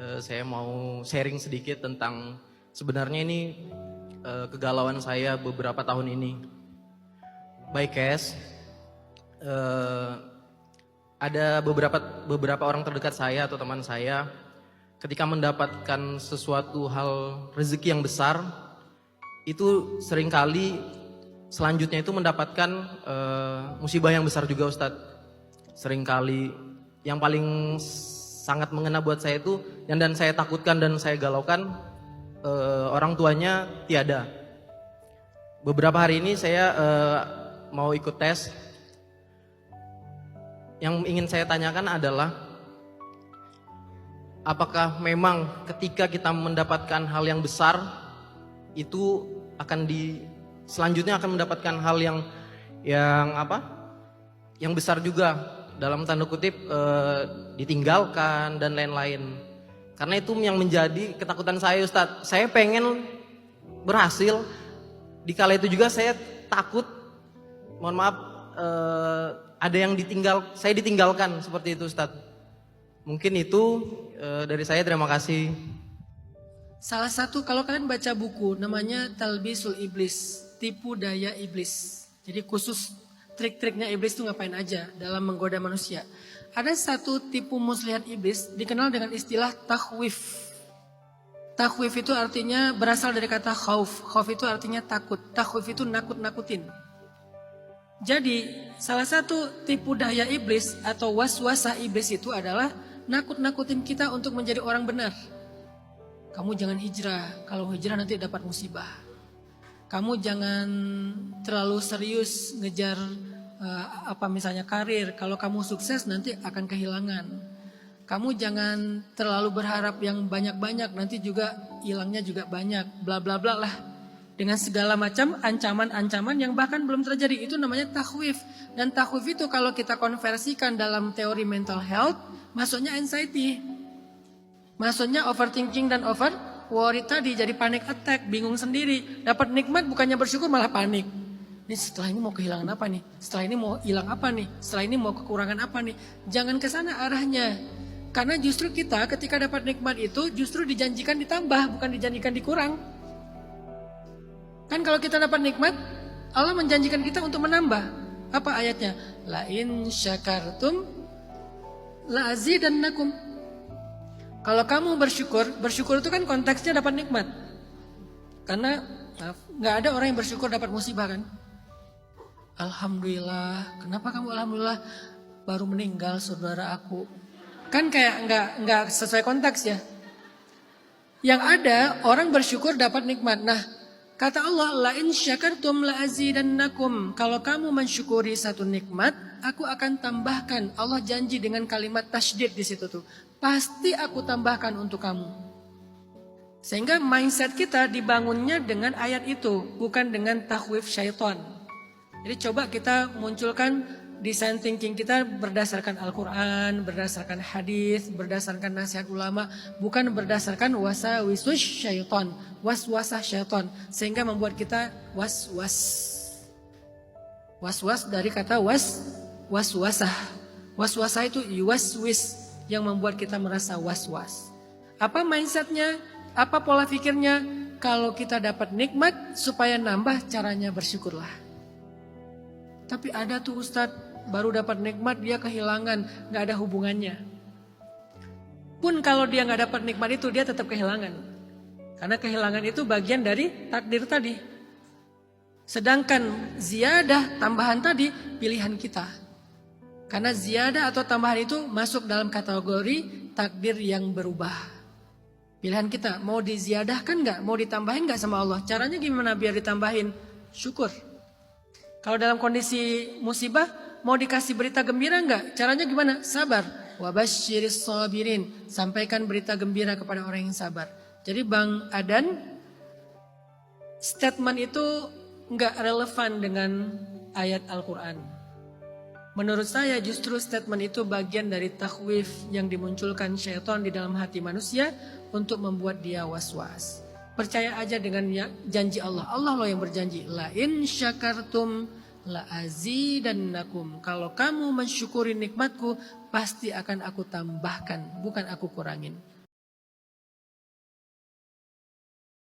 Saya mau sharing sedikit tentang sebenarnya ini kegalauan saya beberapa tahun ini. Baik, Kes. Ada beberapa orang terdekat saya atau teman saya ketika mendapatkan sesuatu hal rezeki yang besar itu seringkali selanjutnya itu mendapatkan musibah yang besar juga, Ustadz. Seringkali yang paling sangat mengena buat saya itu dan saya takutkan dan saya galaukan, orang tuanya tiada. Beberapa hari ini saya mau ikut tes. Yang ingin saya tanyakan adalah apakah memang ketika kita mendapatkan hal yang besar itu selanjutnya akan mendapatkan hal yang besar juga, dalam tanda kutip ditinggalkan dan lain-lain. Karena itu yang menjadi ketakutan saya, Ustadz. Saya pengen berhasil, di kala itu juga saya takut, mohon maaf, ada yang saya ditinggalkan seperti itu, Ustadz. Mungkin itu dari saya, terima kasih. Salah satu, kalau kalian baca buku namanya Talbisul Iblis, tipu daya iblis. Jadi khusus trik-triknya iblis itu ngapain aja dalam menggoda manusia. Ada satu tipu muslihat iblis dikenal dengan istilah takhwif. Takhwif itu artinya berasal dari kata khauf. Khauf itu artinya takut. Takhwif itu nakut-nakutin. Jadi salah satu tipu daya iblis atau waswasah iblis itu adalah nakut-nakutin kita untuk menjadi orang benar. Kamu jangan hijrah, kalau hijrah nanti dapat musibah. Kamu jangan terlalu serius ngejar misalnya karir, kalau kamu sukses nanti akan kehilangan. Kamu jangan terlalu berharap yang banyak-banyak, nanti juga hilangnya juga banyak, bla bla bla lah. Dengan segala macam ancaman-ancaman yang bahkan belum terjadi, itu namanya takhwif. Dan takhwif itu kalau kita konversikan dalam teori mental health, maksudnya anxiety. Maksudnya overthinking dan over worry tadi, jadi panic attack, bingung sendiri. Dapat nikmat bukannya bersyukur malah panik. Ini setelah ini mau kehilangan apa nih? Setelah ini mau hilang apa nih? Setelah ini mau kekurangan apa nih? Jangan ke sana arahnya. Karena justru kita ketika dapat nikmat itu justru dijanjikan ditambah, bukan dijanjikan dikurang. Kan kalau kita dapat nikmat, Allah menjanjikan kita untuk menambah. Apa ayatnya? La in syakartum la azidannakum. Kalau kamu bersyukur itu kan konteksnya dapat nikmat. Karena nggak ada orang yang bersyukur dapat musibah kan. Alhamdulillah, kenapa kamu alhamdulillah baru meninggal saudara aku? Kan kayak nggak sesuai konteks ya. Yang ada orang bersyukur dapat nikmat. Nah, kata Allah, la in syakartum la azidannakum. Kalau kamu mensyukuri satu nikmat, aku akan tambahkan. Allah janji dengan kalimat tasydid di situ tuh. Pasti aku tambahkan untuk kamu. Sehingga mindset kita dibangunnya dengan ayat itu, bukan dengan takhwif syaitan. Jadi coba kita munculkan design thinking kita berdasarkan Al-Quran, berdasarkan hadis, berdasarkan nasihat ulama, bukan berdasarkan wasawisus syaitan, waswasah syaitan, sehingga membuat kita was-was. Was-was dari kata waswasah. Waswasah itu yuwaswis, yang membuat kita merasa was-was. Apa mindsetnya? Apa pola pikirnya? Kalau kita dapat nikmat, supaya nambah, caranya bersyukurlah. Tapi ada tuh Ustadz, baru dapat nikmat dia kehilangan, gak ada hubungannya. Pun kalau dia gak dapat nikmat itu, dia tetap kehilangan. Karena kehilangan itu bagian dari takdir tadi. Sedangkan ziyadah, tambahan tadi, pilihan kita. Karena ziyadah atau tambahan itu masuk dalam kategori takdir yang berubah. Pilihan kita, mau diziadahkan gak? Mau ditambahin gak sama Allah? Caranya gimana biar ditambahin? Syukur. Kalau dalam kondisi musibah, mau dikasih berita gembira gak? Caranya gimana? Sabar. Wabasyiris sabirin. Sampaikan berita gembira kepada orang yang sabar. Jadi Bang Adan, statement itu gak relevan dengan ayat Al-Quran. Menurut saya justru statement itu bagian dari takhwif yang dimunculkan syaitan di dalam hati manusia untuk membuat dia was-was. Percaya aja dengan janji Allah. Allah loh yang berjanji. La in syakartum la azidannakum. Kalau kamu mensyukuri nikmatku, pasti akan aku tambahkan, bukan aku kurangin.